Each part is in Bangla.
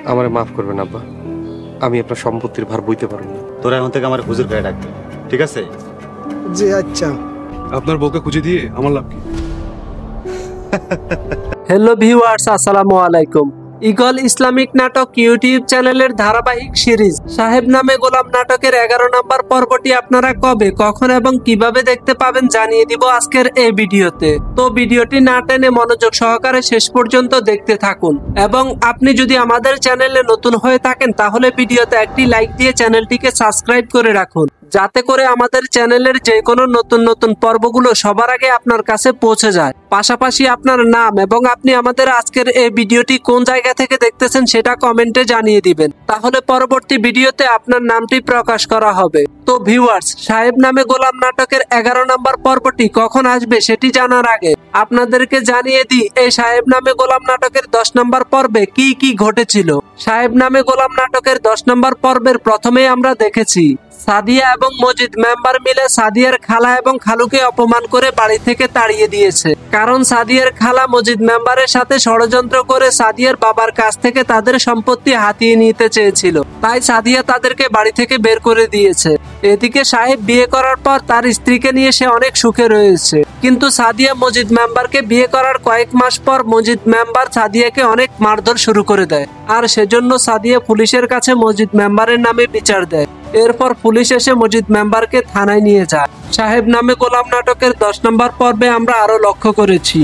আমারে মাফ করবেন আব্বা, আমি আপনার সম্পত্তির ভার বইতে পারবো না। তোরা এখন থেকে আমার হুজুর করে ডাকবি, ঠিক আছে? জি আচ্ছা। আপনার বউকে খুঁজে দিয়ে আমার লাভ কি? হ্যালো ভিউয়ার্স, আসসালামু আলাইকুম। ঈগল ইসলামিক নাটক ইউটিউব চ্যানেলের ধারাবাহিক সিরিজ সাহেব নামে গোলাম নাটকের 11 নম্বর পর্বটি আপনারা কবে, কখন এবং কিভাবে দেখতে পাবেন জানিয়ে দিব আজকের এই ভিডিওতে। তো ভিডিওটি না টেনে মনোযোগ সহকারে শেষ পর্যন্ত দেখতে থাকুন, এবং আপনি যদি আমাদের চ্যানেলে নতুন হয়ে থাকেন তাহলে ভিডিওতে একটি লাইক দিয়ে চ্যানেলটিকে সাবস্ক্রাইব করে রাখুন, যাতে করে আমাদের চ্যানেলের যে কোনো নতুন নতুন পর্বগুলো সবার আগে আপনার কাছে পৌঁছে যায়। পাশাপাশি আপনার নাম এবং আপনি আমাদের আজকের এই ভিডিওটি কোন জায়গা থেকে দেখতেছেন সেটা কমেন্টে জানিয়ে দিবেন, তাহলে পরবর্তী ভিডিওতে আপনার নামটি প্রকাশ করা হবে। তো ভিউয়ার্স, সাহেব নামে গোলাম নাটকের 11 নম্বর পর্বটি কখন আসবে সেটি জানার আগে আপনাদেরকে জানিয়ে দিই এই সাহেব নামে গোলাম নাটকের 10 নম্বর পর্বে কি কি ঘটেছিল। সাহেব নামে গোলাম নাটকের 10 নম্বর পর্বের প্রথমেই আমরা দেখেছি সাদিয়া এবং মজিদ মেম্বার মিলে সাদিয়ার খালা এবং খালুকে অপমান করে বাড়ি থেকে তাড়িয়ে দিয়েছে, কারণ সাদিয়ার খালা মজিদ মেম্বারের সাথে ষড়যন্ত্র করে সাদিয়ার বাবার কাছ থেকে তাদের সম্পত্তি হাতিয়ে নিতে চেয়েছিল, তাই সাদিয়া তাদেরকে বাড়ি থেকে বের করে দিয়েছে। এদিকে সাহেব বিয়ে করার পর তার স্ত্রীকে নিয়ে সে অনেক সুখে রয়েছে, কিন্তু সাদিয়া মজিদ মেম্বারকে বিয়ে করার কয়েক মাস পর মজিদ মেম্বার সাদিয়াকে অনেক মারধর শুরু করে দেয়, আর সেজন্য সাদিয়া পুলিশের কাছে মজিদ মেম্বারের নামে বিচার দেয়। এরপর পুলিশ এসে মজিদ মেম্বারকে থানায় নিয়ে যায়। সাহেব নামে গোলাম নাটকের 10 নম্বর পর্বে আমরা আরো লক্ষ্য করেছি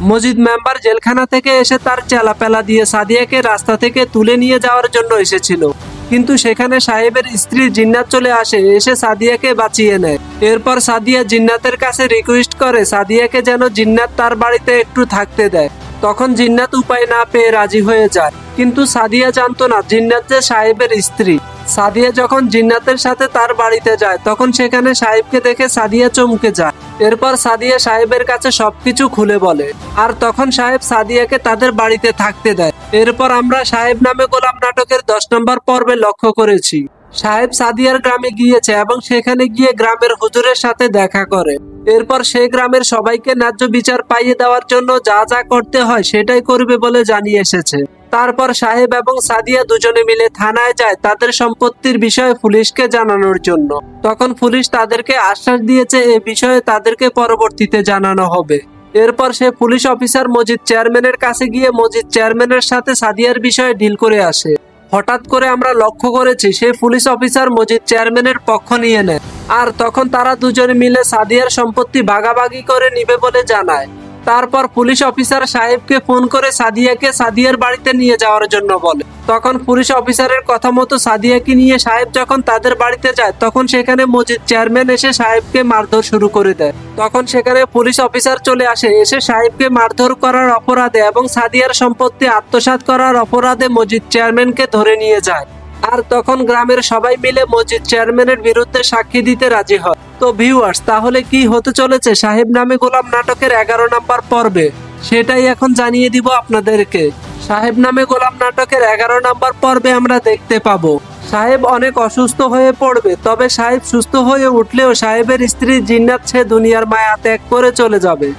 মজিদ মেম্বার জেলখানা থেকে এসে তার চেলাপেলা দিয়ে সাদিয়াকে রাস্তা থেকে তুলে নিয়ে যাওয়ার জন্য এসেছিল, কিন্তু সেখানে সাহেবের স্ত্রী জিন্নাত চলে আসে, এসে সাদিয়াকে বাঁচিয়ে নেয়। এরপর সাদিয়া জিন্নাতের কাছে রিকোয়েস্ট করে সাদিয়াকে যেন জিন্নাত তার বাড়িতে একটু থাকতে দেয়। তখন জিন্নাত উপায় না পেয়ে রাজি হয়ে যায়, কিন্তু সাদিয়া জানতো না জিন্নাত যে সাহেবের স্ত্রী। সাদিয়া যখন জিন্নাতের সাথে তার বাড়িতে যায় তখন সেখানে সাহেবকে দেখে সাদিয়া চমকে যায়। এরপর সাদিয়া সাহেবের কাছে সবকিছু খুলে বলে, আর তখন সাহেব সাদিয়াকে তাদের বাড়িতে থাকতে দেয়। এরপর আমরা সাহেব নামে গোলাম নাটকের 10 নম্বর পর্বে লক্ষ্য করেছি সাহেব সাদিয়ার গ্রামে গিয়েছে এবং সেখানে গিয়ে গ্রামের হুজুরের সাথে দেখা করে। এরপর সে গ্রামের সবাইকে ন্যায্য বিচার পাইয়ে দেওয়ার জন্য যা যা করতে হয় সেটাই করবে বলে জানিয়ে এসেছে। তারপর সাহেব এবং সাদিয়া দুজনে মিলে থানায় যায় তাদের সম্পত্তির বিষয়ে পুলিশকে জানানোর জন্য। তখন পুলিশ তাদেরকে আশ্বাস দিয়েছে এ বিষয়ে তাদেরকে পরবর্তীতে জানানো হবে। এরপর সে পুলিশ অফিসার মজিদ চেয়ারম্যানের কাছে গিয়ে মজিদ চেয়ারম্যানের সাথে সাদিয়ার বিষয়ে ডিল করে আসে। হঠাৎ করে আমরা লক্ষ্য করেছি সেই পুলিশ অফিসার মজিদ চেয়ারম্যানের পক্ষ নিয়ে নেয়, আর তখন তারা দুজনে মিলে সাদিয়ার সম্পত্তি ভাগাভাগি করে নিবে বলে জানায়। তারপর পুলিশ অফিসার সাহেবকে ফোন করে সাদিয়াকে সাদিয়ার বাড়িতে নিয়ে যাওয়ার জন্য বলে। তখন পুলিশ অফিসারের কথা মতো সাদিয়াকে নিয়ে সাহেব যখন তাদের বাড়িতে যায় তখন সেখানে মজিদ চেয়ারম্যান এসে সাহেবকে মারধর শুরু করে দেয়। তখন সেখানে পুলিশ অফিসার চলে আসে, এসে সাহেবকে মারধর করার অপরাধে এবং সাদিয়ার সম্পত্তি আত্মসাৎ করার অপরাধে মজিদ চেয়ারম্যানকে ধরে নিয়ে যায়। আর তখন গ্রামের সবাই মিলে মজিদ চেয়ারম্যানের বিরুদ্ধে সাক্ষী দিতে রাজি হয়। তো ভিউয়ার্স, তাহলে কি হতে চলেছে সাহেব নামে গোলাম নাটকের 11 নম্বর পর্বে সেটাই এখন জানিয়ে দিব আপনাদেরকে। সাহেব নামে গোলাম নাটকের 11 নম্বর পর্বে আমরা দেখতে পাবো সাহেব অনেক অসুস্থ হয়ে পড়বে, তবে সাহেব সুস্থ হয়ে উঠলেও সাহেবের স্ত্রী জিন্নাত সে দুনিয়ার মায়া ত্যাগ করে চলে যাবে।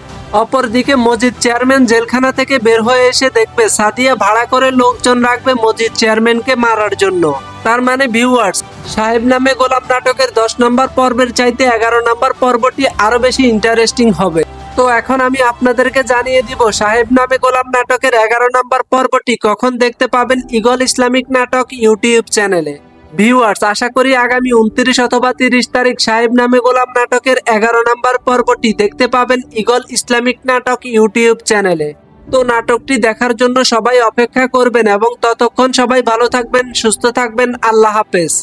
অপরদিকে মজিদ চেয়ারম্যান জেলখানা থেকে বের হয়ে এসে দেখবে সাদিয়া ভাড়া করে লোকজন রাখবে মজিদ চেয়ারম্যানকে মারার জন্য। তার মানে ভিউয়ার্স, সাহেব নামে গোলাম নাটকের 10 নম্বর পর্বের চাইতে 11 নম্বর পর্বটি আরো বেশি ইন্টারেস্টিং হবে। তো এখন আমি আপনাদেরকে জানিয়ে দিব সাহেব নামে গোলাম নাটকের 11 নম্বর পর্বটি কখন দেখতে পাবেন ঈগল ইসলামিক নাটক ইউটিউব চ্যানেলে। ভিউয়ার্স, আশা করি আগামী 29 অথবা 30 তারিখ সাহেব নামে গোলাম নাটকের 11 নম্বর পর্বটি দেখতে পাবেন ঈগল ইসলামিক নাটক ইউটিউব চ্যানেলে। তো নাটকটি দেখার জন্য সবাই অপেক্ষা করবেন এবং ততক্ষণ সবাই ভালো থাকবেন, সুস্থ থাকবেন। আল্লাহ হাফেজ।